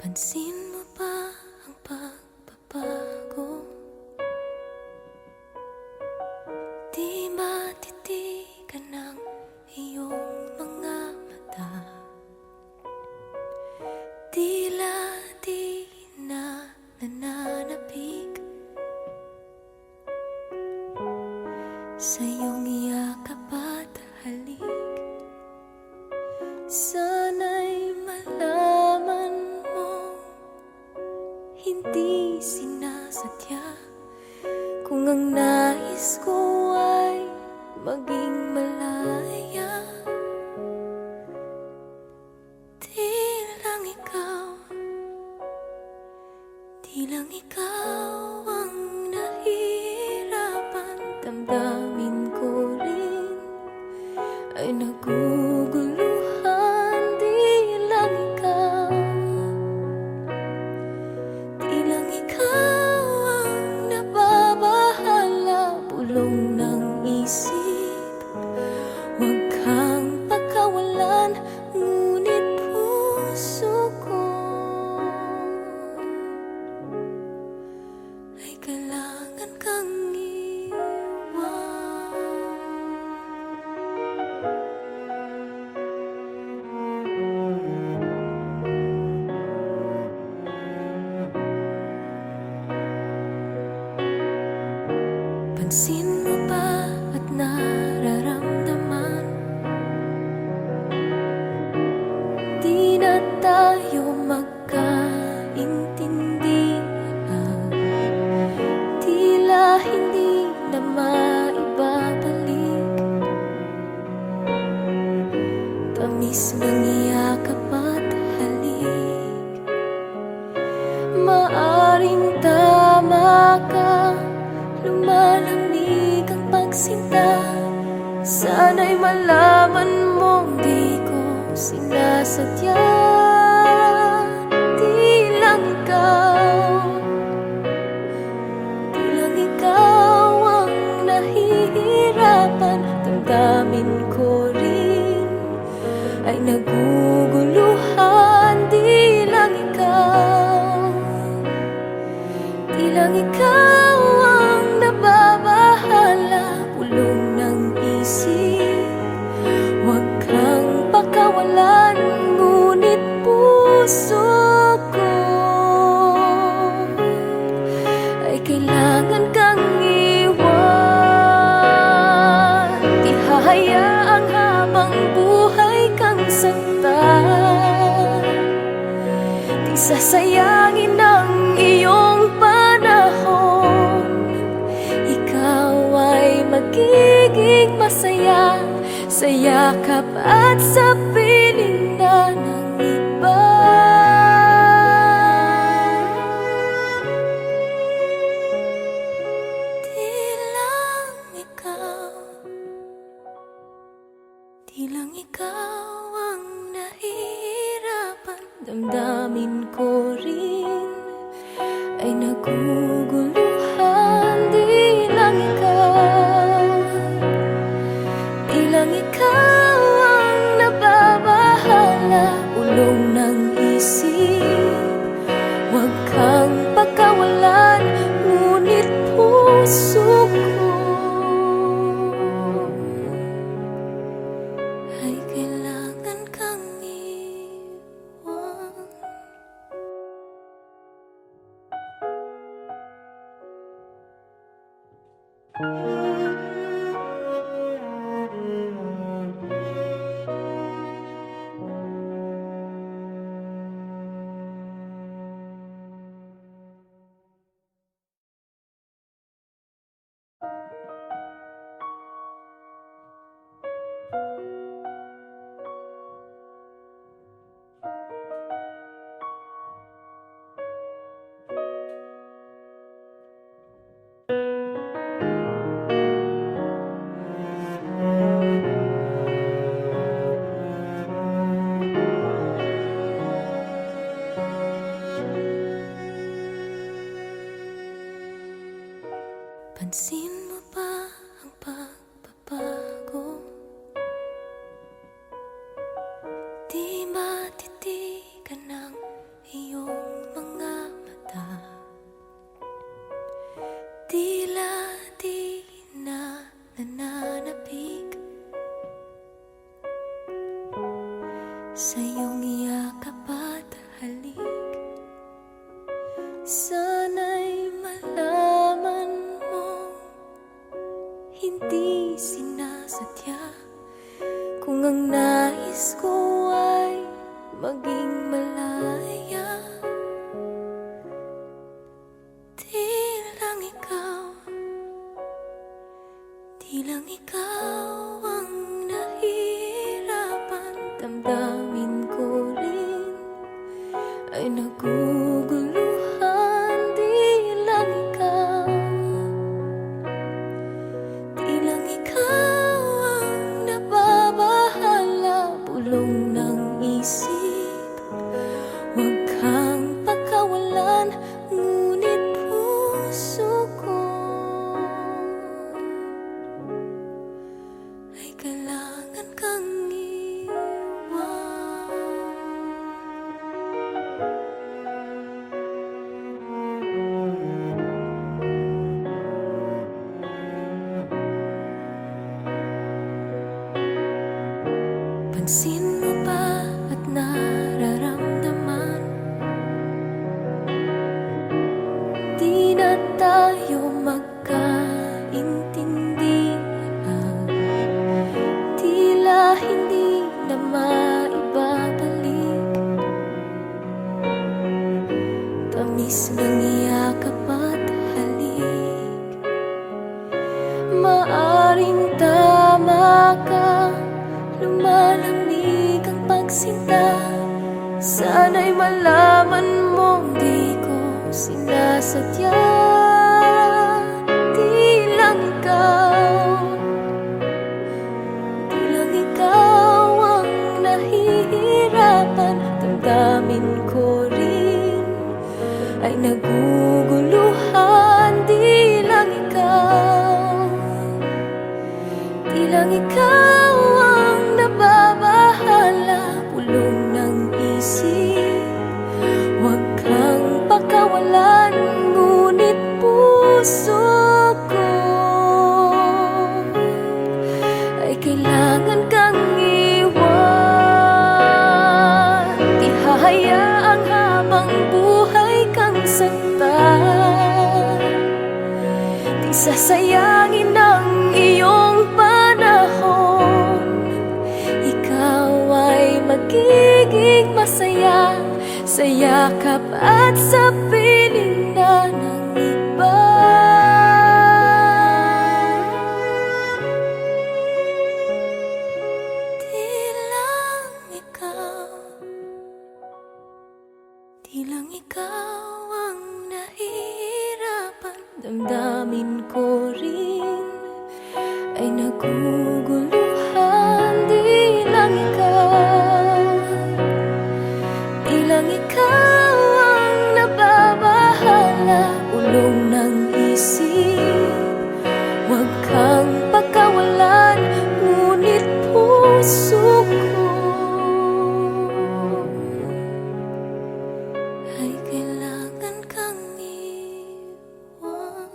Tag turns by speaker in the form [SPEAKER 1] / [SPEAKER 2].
[SPEAKER 1] Pansin mo ba ang pagbabago? Di matitigan ng iyong mga mata. Tila di na nananapig sa iyong yakap at halik. Sana'y malaman mo, hindi sinasadya. Kung ang nais ko ay maging malaya, di lang ikaw ang nahihirapan. Damdamin ko rin ay naguguluhan. Di lang ikaw ang nababahala. Bulong ng isip, huwag kang pagkawalan. Ngunit puso ko ay kailangan kang iwan. Pansin mo ba at nararamdaman? Di na tayo magkaintindihan. Tila hindi na maibabalik tamis ng iyakap at halik. Maaring tama ka, lumalamig ang pagsinta. Sana'y malaman mong di ko sinasadya. Di lang ikaw ang nahihirapan. Damdamin ko rin ay naguguluhan. Di lang ikaw ang nababahala. Bulong ng isip, huwag kang pakawalan. Ngunit puso ko ay kailangan kang iwan. Di hahayaang habang buhay kang saktan. Di sasayangin ang iyong panahon. Ikaw ay magiging masaya sa yakap at sa piling na ng iba. Di lang ikaw ang nahihirapan. Damdamin ko rin ay naguguluhan. Di lang ikaw ang nababahala. Ulong ng isip, huwag kang pagkawalan. Ngunit puso ko ay kailangan kang iwan. Pansin mo ba ang pagbabago? Di matitigan ng iyong mga mata. Tila di na nananapig sa iyong yakap at halik. Sana'y malaman mo, hindi sinasadya. Kung ang nais ko ay maging malaya, di lang ikaw, di lang ikaw ang nahihirapan. Damdamin ko rin ay naguguluhan. Di lang ikaw, di lang ikaw ang nababahala. Bulong ng isip, huwag kang pakawalan. Ngunit puso ko ay kailangan kang iwan. Pansin mo ba at nararamdaman? Di na tayo magkaintindihan. Tila hindi na maibabalik tamis ng yakap at halik. Maaring tama ka, lumalamig ang pagsinta. Sana'y malaman mong di ko sinasadya. Di lang ikaw, di lang ikaw ang nahihirapan. Damdamin ko rin ay naguguluhan. Di lang ikaw, di lang ikaw ang nababahala. Bulong ng isip, huwag kang pakawalan. Ngunit puso ko ay kailangan kang iwan. Di hahayaang habang buhay kang saktan. Di sasayangin ang iyong panahon. Ikaw ay magiging masaya sa yakap at sa piling na ng iba. Di lang ikaw, di lang ikaw ang nahihirapan. Damdamin ko rin ay naguguluhan. Di lang ikaw, di lang ikaw ang nababahala. Ulong ng isip, huwag kang pakawalan. Ngunit puso ko ay kailangan kang iwan.